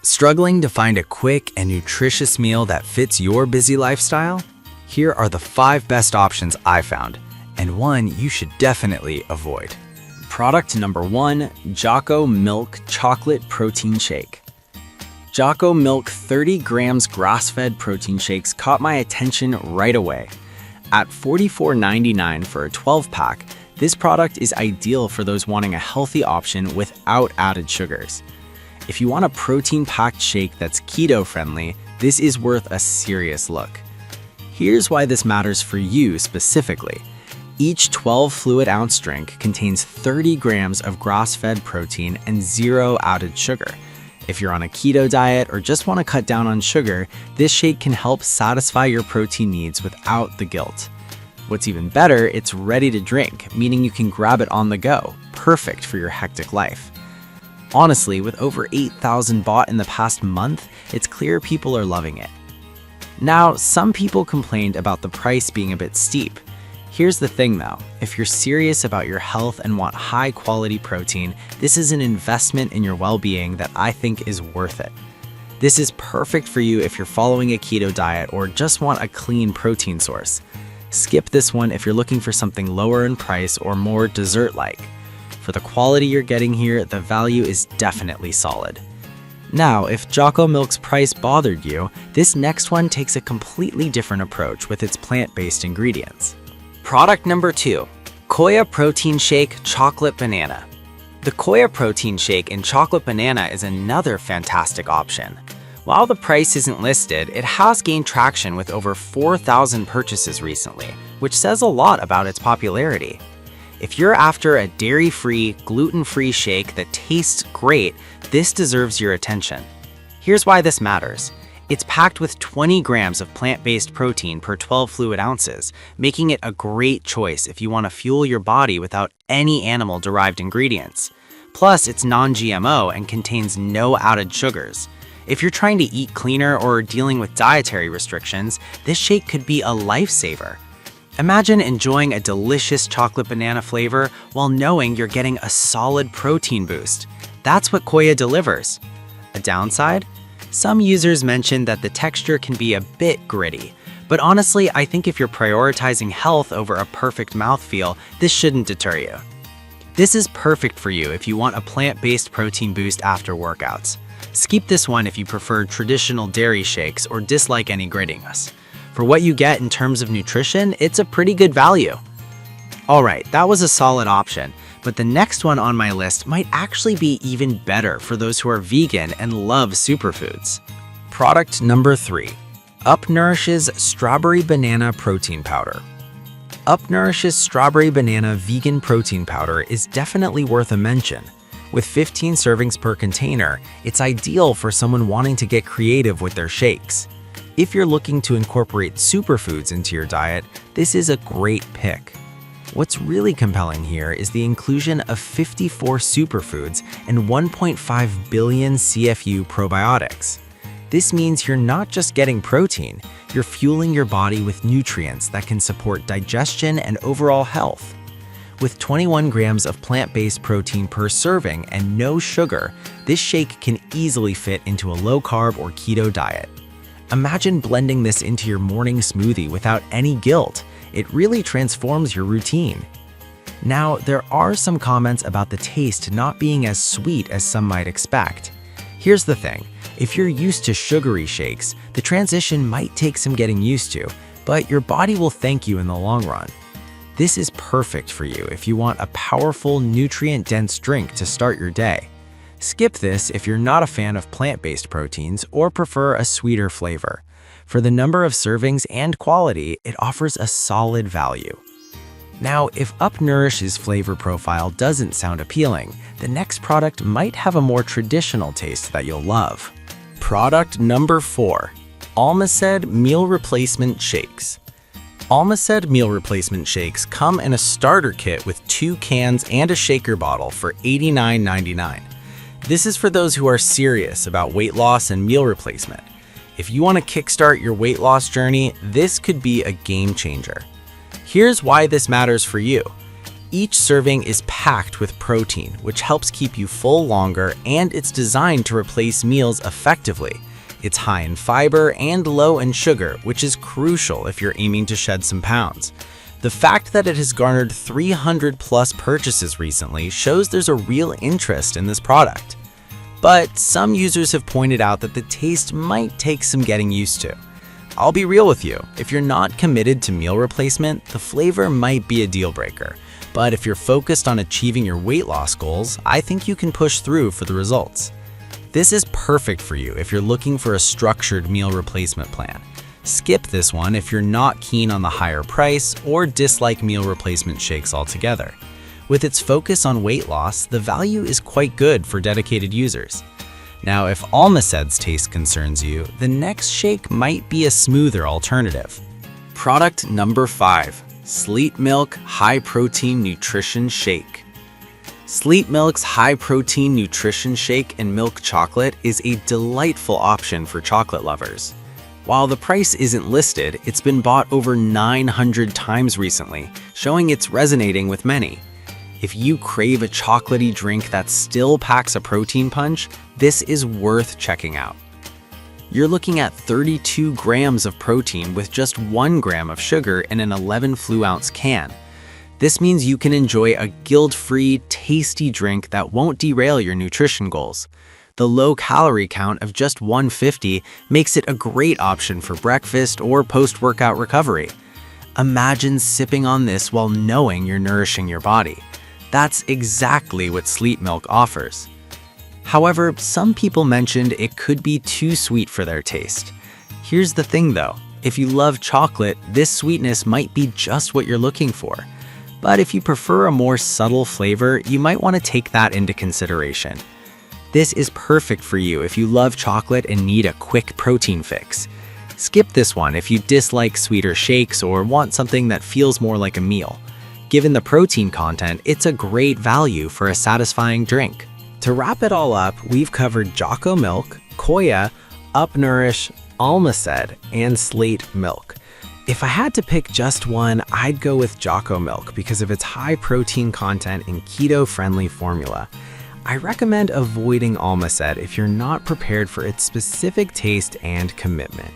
Struggling to find a quick and nutritious meal that fits your busy lifestyle? Here are the 5 best options I found, and one you should definitely avoid. Product number 1, Jocko Milk Chocolate Protein Shake. Jocko Milk 30 grams grass-fed protein shakes caught my attention right away. At $44.99 for a 12-pack, this product is ideal for those wanting a healthy option without added sugars. If you want a protein-packed shake that's keto-friendly, this is worth a serious look. Here's why this matters for you specifically. Each 12 fluid ounce drink contains 30 grams of grass-fed protein and 0 added sugar. If you're on a keto diet or just want to cut down on sugar, this shake can help satisfy your protein needs without the guilt. What's even better, it's ready to drink, meaning you can grab it on the go, perfect for your hectic life. Honestly, with over 8,000 bought in the past month, it's clear people are loving it. Now, some people complained about the price being a bit steep. Here's the thing though, if you're serious about your health and want high quality protein, this is an investment in your well-being that I think is worth it. This is perfect for you if you're following a keto diet or just want a clean protein source. Skip this one if you're looking for something lower in price or more dessert-like. For the quality you're getting here, the value is definitely solid. Now, if Jocko Milk's price bothered you, this next one takes a completely different approach with its plant-based ingredients. Product number 2, Koya Protein Shake Chocolate Banana. The Koya Protein Shake in Chocolate Banana is another fantastic option. While the price isn't listed, it has gained traction with over 4,000 purchases recently, which says a lot about its popularity. If you're after a dairy-free, gluten-free shake that tastes great, this deserves your attention. Here's why this matters. It's packed with 20 grams of plant-based protein per 12 fluid ounces, making it a great choice if you want to fuel your body without any animal-derived ingredients. Plus, it's non-GMO and contains no added sugars. If you're trying to eat cleaner or dealing with dietary restrictions, this shake could be a lifesaver. Imagine enjoying a delicious chocolate banana flavor while knowing you're getting a solid protein boost. That's what Koya delivers. A downside? Some users mentioned that the texture can be a bit gritty, but honestly, I think if you're prioritizing health over a perfect mouthfeel, this shouldn't deter you. This is perfect for you if you want a plant-based protein boost after workouts. Skip this one if you prefer traditional dairy shakes or dislike any grittiness. For what you get in terms of nutrition, it's a pretty good value. Alright, that was a solid option, but the next one on my list might actually be even better for those who are vegan and love superfoods. Product number 3, UpNourish's Strawberry Banana Protein Powder. UpNourish's Strawberry Banana Vegan Protein Powder is definitely worth a mention. With 15 servings per container, it's ideal for someone wanting to get creative with their shakes. If you're looking to incorporate superfoods into your diet, this is a great pick. What's really compelling here is the inclusion of 54 superfoods and 1.5 billion CFU probiotics. This means you're not just getting protein, you're fueling your body with nutrients that can support digestion and overall health. With 21 grams of plant-based protein per serving and no sugar, this shake can easily fit into a low-carb or keto diet. Imagine blending this into your morning smoothie without any guilt. It really transforms your routine. Now, there are some comments about the taste not being as sweet as some might expect. Here's the thing, if you're used to sugary shakes, the transition might take some getting used to, but your body will thank you in the long run. This is perfect for you if you want a powerful, nutrient-dense drink to start your day. Skip this if you're not a fan of plant-based proteins or prefer a sweeter flavor. For the number of servings and quality, it offers a solid value. Now, if UpNourish's flavor profile doesn't sound appealing, the next product might have a more traditional taste that you'll love. Product number 4, Almaced Meal Replacement Shakes. Almaced meal replacement shakes come in a starter kit with 2 cans and a shaker bottle for $89.99. This is for those who are serious about weight loss and meal replacement. If you want to kickstart your weight loss journey, this could be a game changer. Here's why this matters for you. Each serving is packed with protein, which helps keep you full longer, and it's designed to replace meals effectively. It's high in fiber and low in sugar, which is crucial if you're aiming to shed some pounds. The fact that it has garnered 300 plus purchases recently shows there's a real interest in this product. But some users have pointed out that the taste might take some getting used to. I'll be real with you, if you're not committed to meal replacement, the flavor might be a deal breaker. But if you're focused on achieving your weight loss goals, I think you can push through for the results. This is perfect for you if you're looking for a structured meal replacement plan. Skip this one if you're not keen on the higher price or dislike meal replacement shakes altogether. With its focus on weight loss, the value is quite good for dedicated users. Now, if Almaced's taste concerns you, the next shake might be a smoother alternative. Product number 5. Sleet Milk High Protein Nutrition Shake. Sleet Milk's High Protein Nutrition Shake and milk chocolate is a delightful option for chocolate lovers. While the price isn't listed, it's been bought over 900 times recently, showing it's resonating with many. If you crave a chocolatey drink that still packs a protein punch, this is worth checking out. You're looking at 32 grams of protein with just 1 gram of sugar in an 11 fluid ounce can. This means you can enjoy a guilt-free, tasty drink that won't derail your nutrition goals. The low calorie count of just 150 makes it a great option for breakfast or post-workout recovery. Imagine sipping on this while knowing you're nourishing your body. That's exactly what Sleet Milk offers. However, some people mentioned it could be too sweet for their taste. Here's the thing though, if you love chocolate, this sweetness might be just what you're looking for. But if you prefer a more subtle flavor, you might want to take that into consideration. This is perfect for you if you love chocolate and need a quick protein fix. Skip this one if you dislike sweeter shakes or want something that feels more like a meal. Given the protein content, it's a great value for a satisfying drink. To wrap it all up, we've covered Jocko Milk, Koya, Upnourish, Almaced, and Sleet Milk. If I had to pick just one, I'd go with Jocko Milk because of its high protein content and keto-friendly formula. I recommend avoiding Almaced if you're not prepared for its specific taste and commitment.